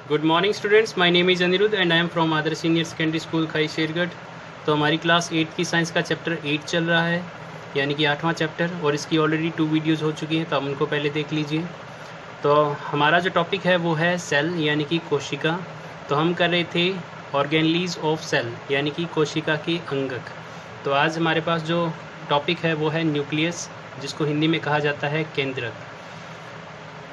Good morning students, my name is Anirudh and I am from Adarsh senior secondary school Khai Shergarh. तो हमारी class 8 की science का chapter 8 चल रहा है, यानी कि 8वां चैप्टर, और इसकी ऑलरेडी 2 वीडियोज़ हो चुकी हैं, तो आप उनको पहले देख लीजिए। तो हमारा जो टॉपिक है वो है सेल यानी कि कोशिका। तो हम कर रहे थे ऑर्गेनलीज ऑफ सेल यानी कि कोशिका के अंगक। तो आज हमारे पास जो टॉपिक है वो है न्यूक्लियस, जिसको हिंदी में कहा जाता है केंद्रक।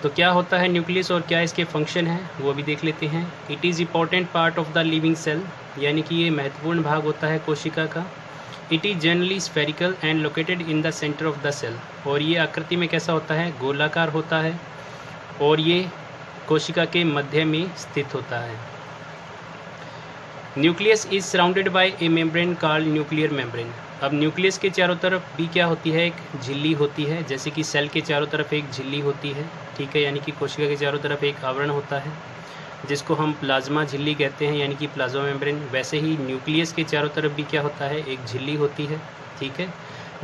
तो क्या होता है न्यूक्लियस और क्या इसके फंक्शन हैं वो भी देख लेते हैं। It is important part of the living cell, यानी कि ये महत्वपूर्ण भाग होता है कोशिका का। It is generally spherical and located in the centre of the cell, और ये आकृति में कैसा होता है, गोलाकार होता है, और ये कोशिका के मध्य में स्थित होता है। Nucleus is surrounded by A membrane called nuclear membrane. अब न्यूक्लियस के चारों तरफ भी क्या होती है, एक झिल्ली होती है, जैसे कि सेल के चारों तरफ एक झिल्ली होती है, ठीक है, यानी कि कोशिका के चारों तरफ एक आवरण होता है जिसको हम प्लाज्मा झिल्ली कहते हैं, यानी कि प्लाज्मा मेम्ब्रेन। वैसे ही न्यूक्लियस के चारों तरफ भी क्या होता है, एक झिल्ली होती है, ठीक है,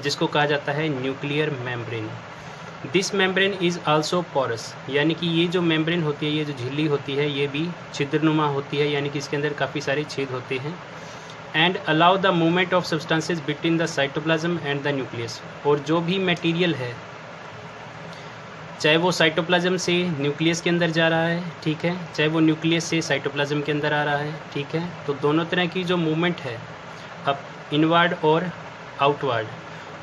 जिसको कहा जाता है nuclear membrane. This membrane is also porous, यानी कि ये जो मेम्ब्रेन होती है, ये जो झिल्ली होती है, ये भी छिद्रनुमा होती है, यानी कि इसके अंदर काफ़ी सारे छेद होते हैं। And allow the movement of substances between the cytoplasm and the nucleus, और जो भी मटेरियल है, चाहे वो साइटोप्लाज्म से न्यूक्लियस के अंदर जा रहा है, ठीक है, चाहे वो न्यूक्लियस से साइटोप्लाज्म के अंदर आ रहा है, ठीक है, तो दोनों तरह की जो मूवमेंट है, अब इनवर्ड और आउटवर्ड,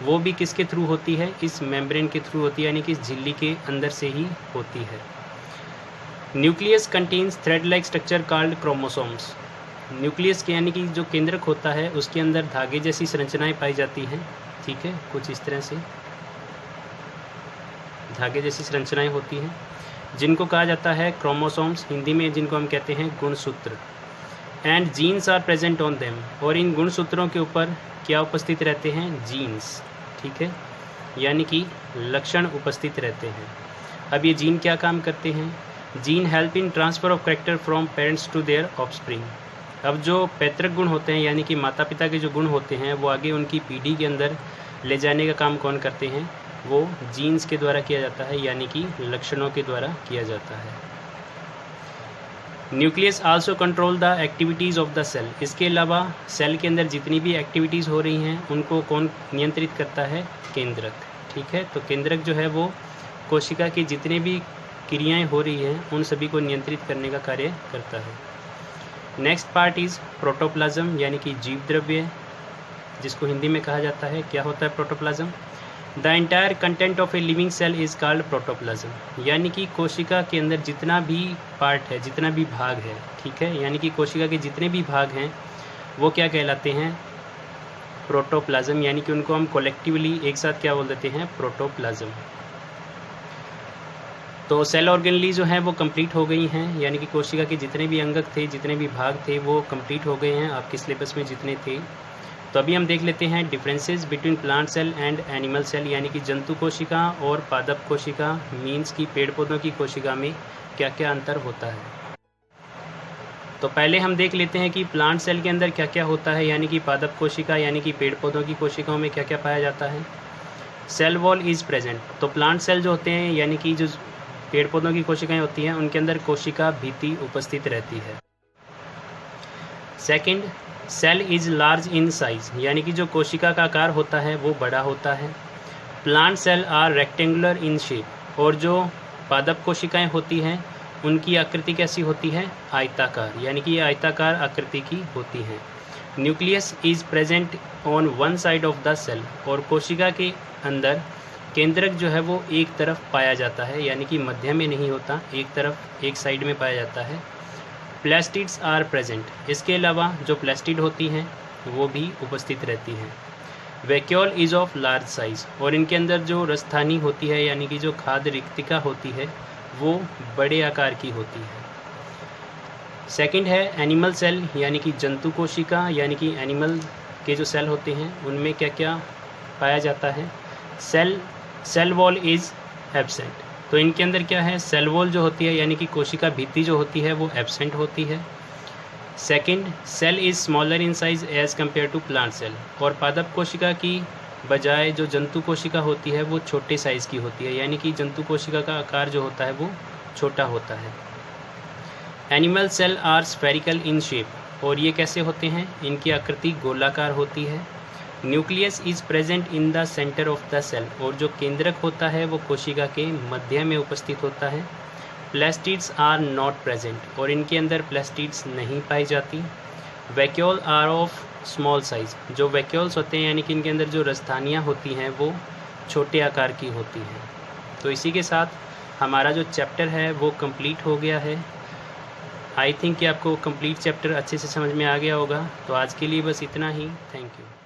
वो भी किसके थ्रू होती है, इस मेम्ब्रेन के थ्रू होती है, यानी कि इस झिल्ली के अंदर से ही होती है। Nucleus contains thread like structure called chromosomes. Nucleus के यानी कि जो केंद्रक होता है उसके अंदर धागे जैसी संरचनाएं पाई जाती हैं, ठीक है, कुछ इस तरह से धागे जैसी संरचनाएं होती हैं, जिनको कहा जाता है क्रोमोसोम्स, हिंदी में जिनको हम कहते हैं गुणसूत्र। And genes are present on them, और इन गुणसूत्रों के ऊपर क्या उपस्थित रहते हैं, जीन्स, ठीक है, यानी कि लक्षण उपस्थित रहते हैं। अब ये जीन क्या काम करते हैं, gene help in transfer of character from parents to their offspring. अब जो पैतृक गुण होते हैं, यानी कि माता पिता के जो गुण होते हैं, वो आगे उनकी पीढ़ी के अंदर ले जाने का काम कौन करते हैं, वो जीन्स के द्वारा किया जाता है, यानी कि लक्षणों के द्वारा किया जाता है। Nucleus also control the activities of the cell. इसके अलावा सेल के अंदर जितनी भी एक्टिविटीज़ हो रही हैं उनको कौन नियंत्रित करता है, केंद्रक, ठीक है। तो केंद्रक जो है वो कोशिका की जितनी भी क्रियाएं हो रही हैं उन सभी को नियंत्रित करने का कार्य करता है। नेक्स्ट पार्ट इज़ प्रोटोप्लाज्म, यानी कि जीव द्रव्य, जिसको हिंदी में कहा जाता है, क्या होता है protoplasm. The entire content of a living cell is called protoplasm, यानी कि कोशिका के अंदर जितना भी पार्ट है, जितना भी भाग है, ठीक है, यानी कि कोशिका के जितने भी भाग हैं वो क्या कहलाते हैं, प्रोटोप्लाज्म, यानी कि उनको हम कलेक्टिवली एक साथ क्या बोल देते हैं, प्रोटोप्लाज्म। तो सेल ऑर्गेनली जो हैं वो कंप्लीट हो गई हैं, यानी कि कोशिका के जितने भी अंगक थे, जितने भी भाग थे, वो कंप्लीट हो गए हैं आपके सिलेबस में जितने थे। तो अभी हम देख लेते हैं differences between plant cell and animal cell, यानी कि जंतु कोशिका और पादप कोशिका, मीन्स की पेड़ पौधों की कोशिका में क्या क्या अंतर होता है। तो पहले हम देख लेते हैं कि प्लांट सेल के अंदर क्या क्या होता है, यानी कि पादप कोशिका यानी कि पेड़ पौधों की कोशिकाओं में क्या क्या पाया जाता है। Cell wall is present. तो प्लांट सेल जो होते हैं, यानी कि जो पेड़ पौधों की कोशिकाएं होती हैं, उनके अंदर कोशिका भित्ति उपस्थित रहती है। Second, cell is large in size, यानी कि जो कोशिका का आकार होता है वो बड़ा होता है। Plant cell are rectangular in shape, और जो पादप कोशिकाएं होती हैं उनकी आकृति कैसी होती है, आयताकार, यानी कि ये आयताकार आकृति की होती हैं। Nucleus is present on one side of the cell, और कोशिका के अंदर केंद्रक जो है वो एक तरफ पाया जाता है, यानी कि मध्य में नहीं होता, एक तरफ, एक साइड में पाया जाता है। प्लास्टिड्स आर प्रेजेंट, इसके अलावा जो प्लास्टिड होती हैं वो भी उपस्थित रहती हैं। Vacuole is of large size, और इनके अंदर जो रसस्थानी होती है, यानी कि जो खाद्य रिक्तिका होती है, वो बड़े आकार की होती है। सेकंड है एनिमल सेल, यानी कि जंतु कोशिका, यानी कि एनिमल के जो सेल होते हैं उनमें क्या क्या पाया जाता है। सेल वॉल इज़ एब्सेंट, तो इनके अंदर क्या है, सेल वॉल जो होती है, यानी कि कोशिका भित्ति जो होती है वो एब्सेंट होती है। Second, cell is smaller in size as compare to plant cell, और पादप कोशिका की बजाय जो जंतु कोशिका होती है वो छोटे साइज़ की होती है, यानी कि जंतु कोशिका का आकार जो होता है वो छोटा होता है। Animal cell are spherical in shape, और ये कैसे होते हैं, इनकी आकृति गोलाकार होती है। Nucleus is present in the centre of the cell, और जो केंद्रक होता है वो कोशिका के मध्य में उपस्थित होता है। प्लास्टिड्स आर नॉट प्रेजेंट, और इनके अंदर प्लास्टिड्स नहीं पाई जाती। Vacuole are of small size, जो वैक्यूल्स होते हैं यानी कि इनके अंदर जो रजधानियाँ होती हैं वो छोटे आकार की होती हैं। तो इसी के साथ हमारा जो चैप्टर है वो कंप्लीट हो गया है। आई थिंक कि आपको कंप्लीट चैप्टर अच्छे से समझ में आ गया होगा। तो आज के लिए बस इतना ही। Thank you.